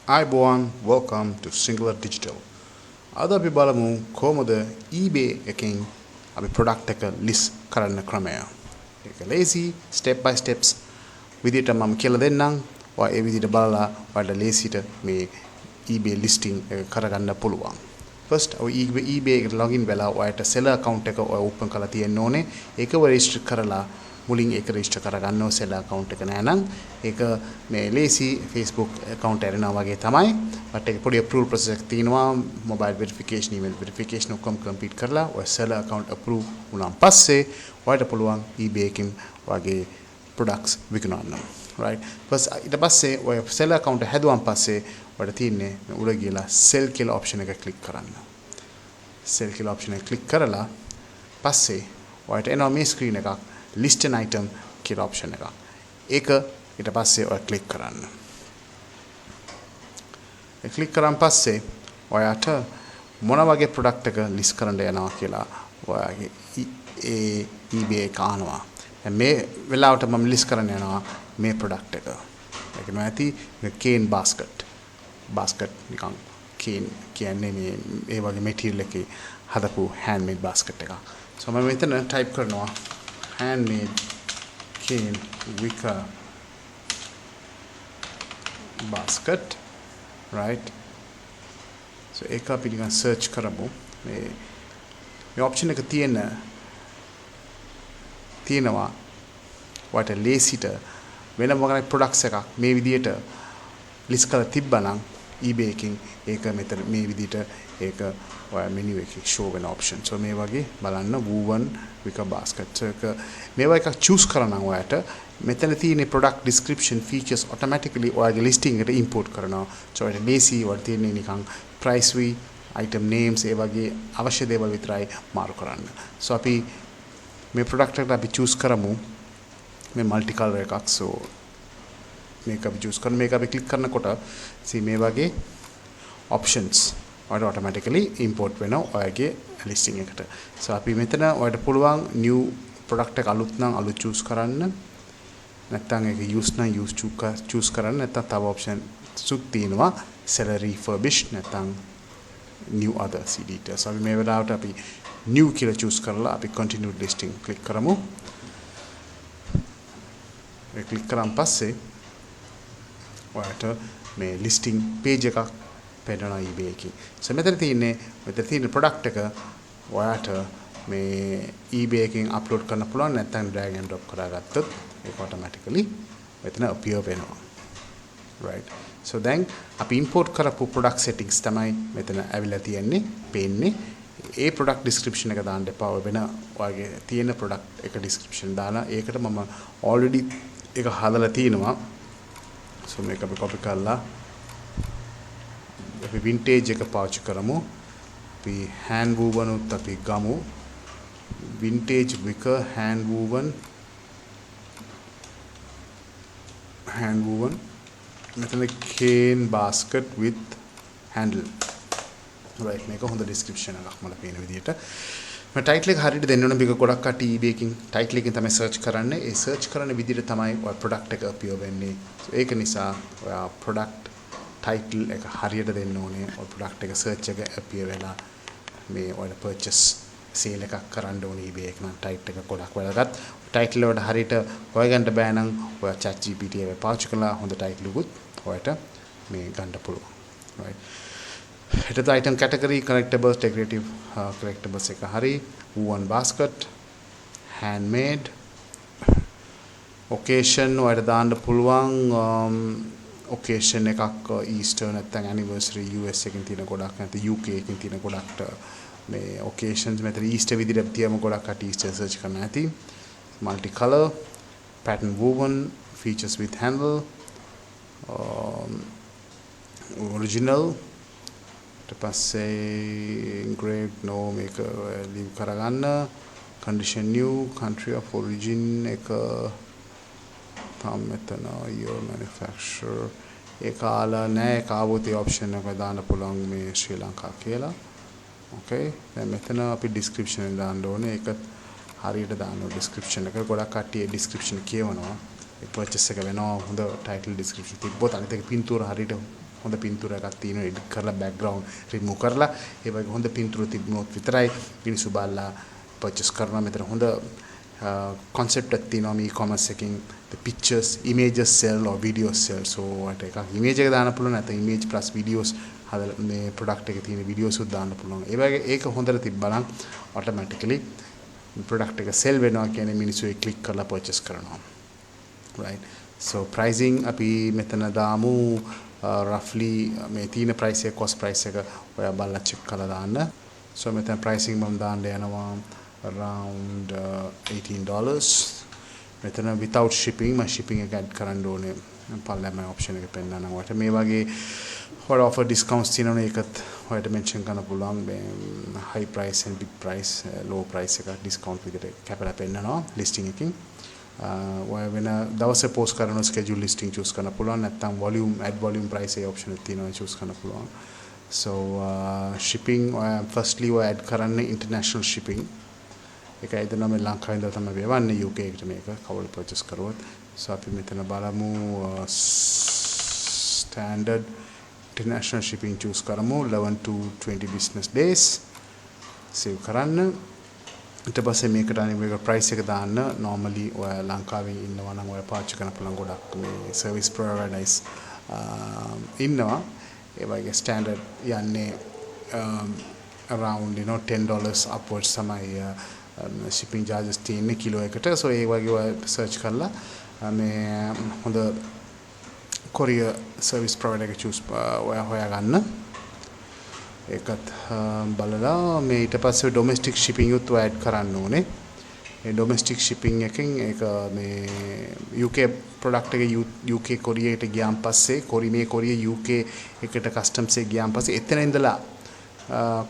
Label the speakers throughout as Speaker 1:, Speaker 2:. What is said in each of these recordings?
Speaker 1: Hi, welcome to Singular Digital. අද අපි බලමු කොහොමද eBay එකෙන් අපි product එක list කරන්න ක්‍රමය. ඒක lazy step by steps විදිහට මම කියලා දෙන්නම්. ඔයා ඒ විදිහට බලලා ඔයාලට lazyට මේ eBay listing එක කරගන්න පුළුවන්. First eBay එකට login වෙලා ඔයාලට seller account එක ඔයා open කරලා තියෙන්න ඕනේ. ඒකව register කරලා මුලින් ඒක register කරගන්නව seller account එක නෑනම් ඒක මේ lazy Facebook account එකේනවා වගේ තමයි. but ඒක පොඩි approval process එකක් තියෙනවා. mobile verification, email verification ඔක්කොම complete කරලා ඔය seller account approve වුණාන් පස්සේ ඔයාලට පුළුවන් eBay එකකින් වගේ products විකුණන්න. right first ඊට පස්සේ ඔය seller account එක හැදුවන් පස්සේ ඔයාලට තියෙන්නේ උඩ ගිහලා sell කියලා option එක click කරන්න. sell කියලා option එක click කරලා පස්සේ ඔයාලට එනවා මේ screen එකක් list an item කියලා option එකක්. ඒක ඊට පස්සේ ඔය click කරන්න. ඒ click කරාන් පස්සේ ඔයාට මොන වගේ product එක list කරන්න යනවා කියලා ඔයාගේ ඒ eBay එක අහනවා. දැන් මේ වෙලාවට මම list කරන්න යනවා මේ product එක. ඒක නෝ ඇති cane basket නිකන් cane කියන්නේ මේ ඒ වගේ material එකේ හදපු handmade basket එකක්. so මම මෙතන type කරනවා handmade cane wicker basket, right? so ඒක අපි නිකන් search කරමු. මේ option එක තියෙනවා what a lazyට වෙන මොකක්ද products එකක් මේ විදියට list කරලා තිබ්බනම් eBay එකකින් ඒක මෙතන මේ විදියට ඒක ඔය menu එකේ show වෙන option. so මේ වගේ බලන්න woven wicker basket. so ඒක මේවා එකක් choose කරනවා ඔයාට මෙතන තියෙන product description features automatically ඔයාගේ listing එකට import කරනවා. so ඒක lazy වල තියෙන නිකන් price we item names ඒ වගේ අවශ්‍ය දේවල් විතරයි මාරු කරන්න. so අපි මේ product එකට අපි choose කරමු මේ multi color එකක්. so මේක අපි choose කරමු. මේක අපි click කරනකොට see මේ වගේ options ඔයාලට automatically import වෙනවා ඔයාගේ listing එකට. so අපි මෙතන ඔයාලට පුළුවන් new product එක අලුත් නම් අලුත් choose කරන්න. නැත්නම් ඒක use නම් use choose කරන්න. නැත්නම් තව option සුක් තියෙනවා seller refurbished නැත්නම් new other see details. so අපි මේ වෙලාවට අපි new කියලා choose කරලා අපි continue listing click කරමු. ඒ click කරාන් පස්සේ ඔයාලට මේ listing page එකක් පෙන්නනවා eBay එකේ. so මෙතන තියෙන product එක ඔයාලට මේ eBay එකෙන් upload කරන්න පුළුවන්. නැත්නම් drag and drop කරගත්තොත් ඒක automatically මෙතන appear වෙනවා. right so දැන් අපි import කරපු product settings තමයි මෙතන ඇවිල්ලා තියෙන්නේ පේන්නේ. ඒ product description එක දාන්න එපා. වෙන ඔයගේ තියෙන product එක description දාලා ඒකට මම already ඒක හදලා තියෙනවා. so මේක අපි copy කරලා අපි vintage එක පාවිච්චි කරමු. අපි hand woven උත් අපි ගමු. vintage wicker hand woven මෙතන cane basket with handle. right මේක හොඳ description එකක් මම පේන විදිහට. මම title එක හරියට දෙන්න ඕන. මේක ගොඩක් කටි eBay එකකින් title එකෙන් තමයි search කරන්නේ. ඒ search කරන විදිහට තමයි ඔය product එක appear වෙන්නේ. so ඒක නිසා ඔයා product title එක හරියට දෙන්න ඕනේ. ඔය product එක search එක appear වෙලා මේ ඔයාලා purchase sale එකක් කරන්න ඕනේ eBay එක නම් title එක ගොඩක් වැදගත්. title වලට හරියට හොයගන්න බෑ නම් ඔයා ChatGPT එක පාවිච්චි කරලා හොඳ title උත් ඔයාලට මේ ගන්න පුළුවන්. right it is the item category collectibles decorative collectibles එක හරි woven basket handmade occasion ඔයාලට දාන්න පුළුවන් occasion එකක් Easter නැත්නම් anniversary US එකකින් තියෙන ගොඩක් නැත්නම් UK එකකින් තියෙන ගොඩක් මේ occasions මෙතන Easter විදිහට තියම ගොඩක් අට Easter search කරන්න ඇති. multi color pattern woven features with handle original ඊට පස්සේ engraved no මේක leave කරගන්න. condition new country of origin එක මෙතන your manufacturer ඒක ආලා නෑ. ඒක ආවොත් ඒ option එක දාන්න පුළුවන් මේ ශ්‍රී ලංකා කියලා. okay දැන් මෙතන අපි description එක දාන්න ඕනේ. ඒක හරියට දාන්න ඕනේ description එක. ගොඩක් කට්ටිය description කියවනවා. ඒ purchase එක වෙනවා හොඳ title description තිබ්බොත් අනිත් එක පින්තූර හරියට හොඳ පින්තූර එකක් තියෙනවා එඩිට් කරලා බෑග්ග්‍රවුන්ඩ් රිමූව් කරලා ඒ වගේ හොඳ පින්තූර තිබුණොත් විතරයි මිනිස්සු බලලා පර්චේස් කරනවා මෙතන හොඳ concept එකක් තියෙනවා මේ e-commerce එකකින් the pictures images sell or videos sell so what එකක් image එක දාන්න පුළුවන් නැත්නම් image plus videos හදලා මේ product එකේ තියෙන videos උත් දාන්න පුළුවන් ඒ වගේ ඒක හොඳට තිබ්බනම් automatically product එක sell වෙනවා කියන්නේ මිනිස්සු ඒක click කරලා purchase කරනවා right so pricing අපි මෙතන දාමු roughly මේ තියෙන price එක cost price එක ඔයා බලලා check කරලා දාන්න so මෙතන pricing මම දාන්න යනවා around $18 මෙතන without shipping my shipping එක add කරන්න ඕනේ පල්ලම option එක පෙන්නනවා ඔයාලට මේ වගේ හොර offer discounts තියෙනවා ඒකත් ඔයාලට mention කරන්න පුළුවන් high price and big price low price එක discount විදිහට කැපලා පෙන්නනවා listing එකකින් ඔය වෙන දවසේ post කරන schedule listing choose කරන්න පුළුවන් නැත්නම් volume add volume price ඒ option එක තියෙනවා choose කරන්න පුළුවන් so shipping firstly ඔය add කරන්නේ international shipping ඒකයි දෙනවා මේ ලංකාවේ ඉඳලා තමයි වෙවන්නේ UK එකට මේක කවුරු purchase කරුවොත් so අපි මෙතන බලමු standard international shipping choose කරමු 11 to 20 business days save කරන්න ඊට පස්සේ මේකට අනිවාර්ය price එක දාන්න normally ඔය ලංකාවේ ඉන්නවා නම් ඔය පාවිච්චි කරන්න පුළුවන් ගොඩක් මේ service providers ඉන්නවා ඒ වගේ standard යන්නේ around you know $10 upwards තමයි shipping charges තියෙන්නේ කිලෝ එකට so ඒ වගේ ඔය search කරලා මේ හොඳ courier service provider එක choose ඔය හොයාගන්න ඒකත් බලලා මේ ඊට පස්සේ domestic shipping උත් ඔය add කරන්න ඕනේ ඒ domestic shipping එකෙන් ඒක මේ UK product එක UK courier එකට ගියාන් පස්සේ courier UK එකට customs එක ගියාන් පස්සේ එතන ඉඳලා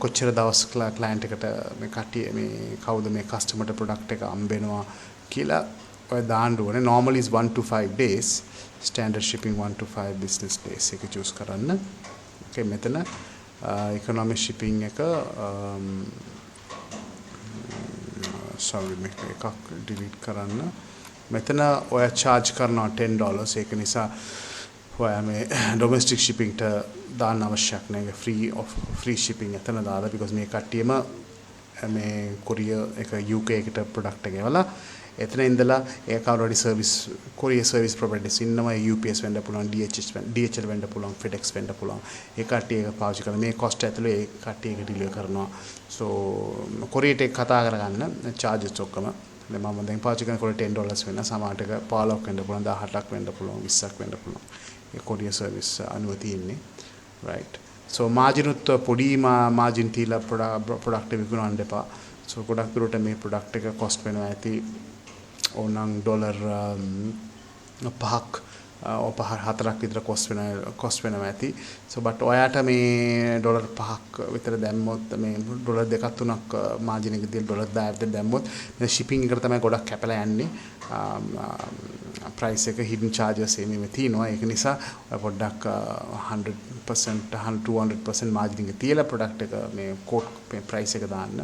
Speaker 1: කොච්චර දවස් client එකට මේ කට්ටිය මේ කවුද මේ customer ට product එක අම්බෙනවා කියලා ඔය දාන්න ඕනේ normally is 1 to 5 days standard shipping 1 to 5 business days එක choose කරන්න okay මෙතන economic shipping එක sorry මේක එකක් delete කරන්න මෙතන ඔය charge කරනවා $10 ඒක නිසා ඔයා මේ domestic shipping ට දාන්න අවශ්‍යයක් නැහැ free shipping එතන දාලා because මේ කට්ටියම මේ courier එක UK එකට product එක ගෙවලා එතන ඉඳලා ඒක already service courier service providers ඉන්නවා UPS වෙන්න පුළුවන් DHL වෙන්න පුළුවන් FedEx වෙන්න පුළුවන් ඒ කට්ටිය එක පාවිච්චි කරලා මේ cost ඇතුලේ ඒ කට්ටිය එක deliver කරනවා so courier එක කතා කරගන්න charges ඔක්කොම දැන් මම දැන් පාවිච්චි කරන courier $10 වෙන සමහරට 15ක් වෙන්න පුළුවන් 18ක් වෙන්න පුළුවන් 20ක් වෙන්න පුළුවන් ඒ courier service අනුමැතිය ඉන්නේ right so margin උත් පොඩි margin තියලා product එක විකුණන්න එපා so ගොඩක් දුරට මේ product එක cost වෙනවා ඇති ඕනනම් ඩොලර් 5ක් හතරක් විතර cost වෙනවා ඇති so but ඔයාට මේ ඩොලර් 5ක් විතර දැම්මොත් මේ ඩොලර් 2ක් 3ක් margin එක දී ඩොලර් 10ක් විතර දැම්මොත් මේ shipping එකට තමයි ගොඩක් කැපලා යන්නේ price එක hidden charges එමෙ තියෙනවා ඒක නිසා පොඩ්ඩක් 100% 200% margin එක තියලා product එක මේ quote price එක දාන්න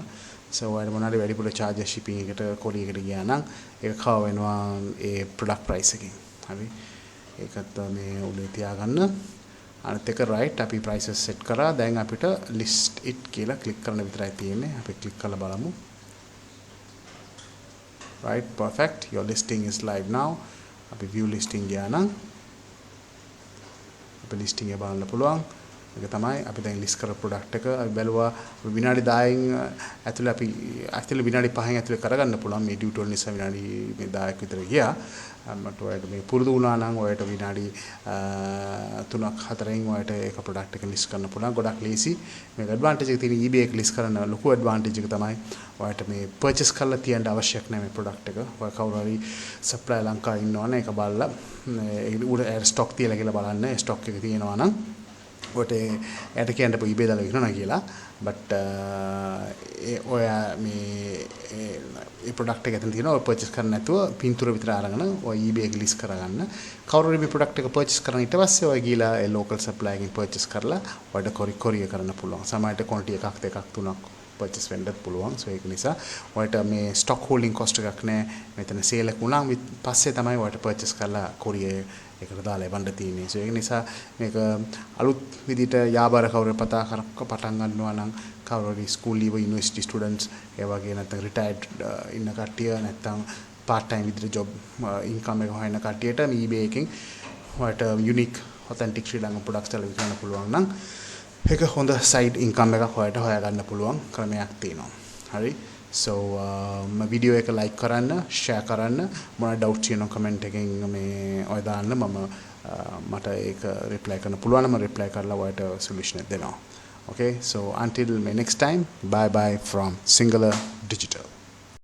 Speaker 1: so ඔයාලා මොනවාරි වැඩිපුර charges shipping එකට courier එකට ගියා නම් ඒක කව වෙනවා ඒ product price එකකින් හරි ඒකත් මේ උඩේ තියාගන්න අනිත් එක right අපි prices set කරා දැන් අපිට list it කියලා click කරන්න විතරයි තියෙන්නේ අපි click කරලා බලමු right perfect your listing is live now අපි view listing ගියා නම් අපි listing එක බලන්න පුළුවන් ඒක තමයි අපි දැන් list කරපු product එක අපි බැලුවා විනාඩි 10න් ඇතුළේ අපි actually විනාඩි 5න් ඇතුළේ කරගන්න පුළුවන් මේ tutorial නිසා විනාඩි 10ක් විතර ගියා මට ඔයාලට මේ පුරුදු වුණා නම් ඔයාලට විනාඩි 3ක් 4න් ඔයාලට ඒක product එක list කරන්න පුළුවන් ගොඩක් ලේසි මේක advantage එක තියෙන eBay එක list කරන්න ලොකු advantage එක තමයි ඔයාලට මේ purchase කරලා තියන්න අවශ්‍යයක් නැහැ මේ product එක ඔයා කවුරු හරි supplier ලංකාවේ ඉන්නවනේ ඒක බලලා ඒ උඩ stock තියලා කියලා බලන්න stock එක තියෙනවා නම් ඔට එයාට කියන්න eBay දාලා විකුණනවා කියලා but ඔයා මේ ඒ product එක ඇතුළේ තියෙනවා ඔය purchase කරන්න නැතුව පින්තූර විතර අරගෙන ඔය eBay එක list කරගන්න කවුරු හරි මේ product එක purchase කරන ඊට පස්සේ ඔය ගිහලා ඒ local supplier එකෙන් purchase කරලා ඔයාලට courier කරන්න පුළුවන් සමහරට quantity එකක් දෙකක් තුනක් purchase වෙන්නත් පුළුවන් so ඒක නිසා ඔයාලට මේ stock holding cost එකක් නැහැ මෙතන sale එක උනාම පස්සේ තමයි ඔයාලට purchase කරලා courier ඒකට දාලා එවන්න තියෙන්නේ. ඒ නිසා මේක අලුත් විදිහට යාබාර කවුරු පටන් ගන්නවා නම් කවුරු ස්කූල් ලීව යුනිවර්සිටි ස්ටුඩන්ට්ස් ඒ වගේ නැත්නම් රිටයර්ඩ් ඉන්න කට්ටිය නැත්නම් part time විදිහට ජොබ් ඉන්කම් එක හොයන කට්ටියට මේ eBay එකෙන් ඔයාලට යුනික් ඔතෙන්ටික් ශ්‍රී ලංකන් ප්‍රොඩක්ට්ස් වල විකුණන්න පුළුවන් නම් ඒක හොඳ සයිඩ් ඉන්කම් එකක් ඔයාලට හොයාගන්න පුළුවන් ක්‍රමයක් තියෙනවා. හරි. So video එක like කරන්න, share කරන්න, මොන doubts තියෙනවා comment එකෙන් මේ ඔය දාන්න මට ඒක reply කරන්න පුළුවන් නම් reply කරලා ඔයාලට solution එක දෙනවා. Okay, so until next time, bye bye from Sinhala Digital.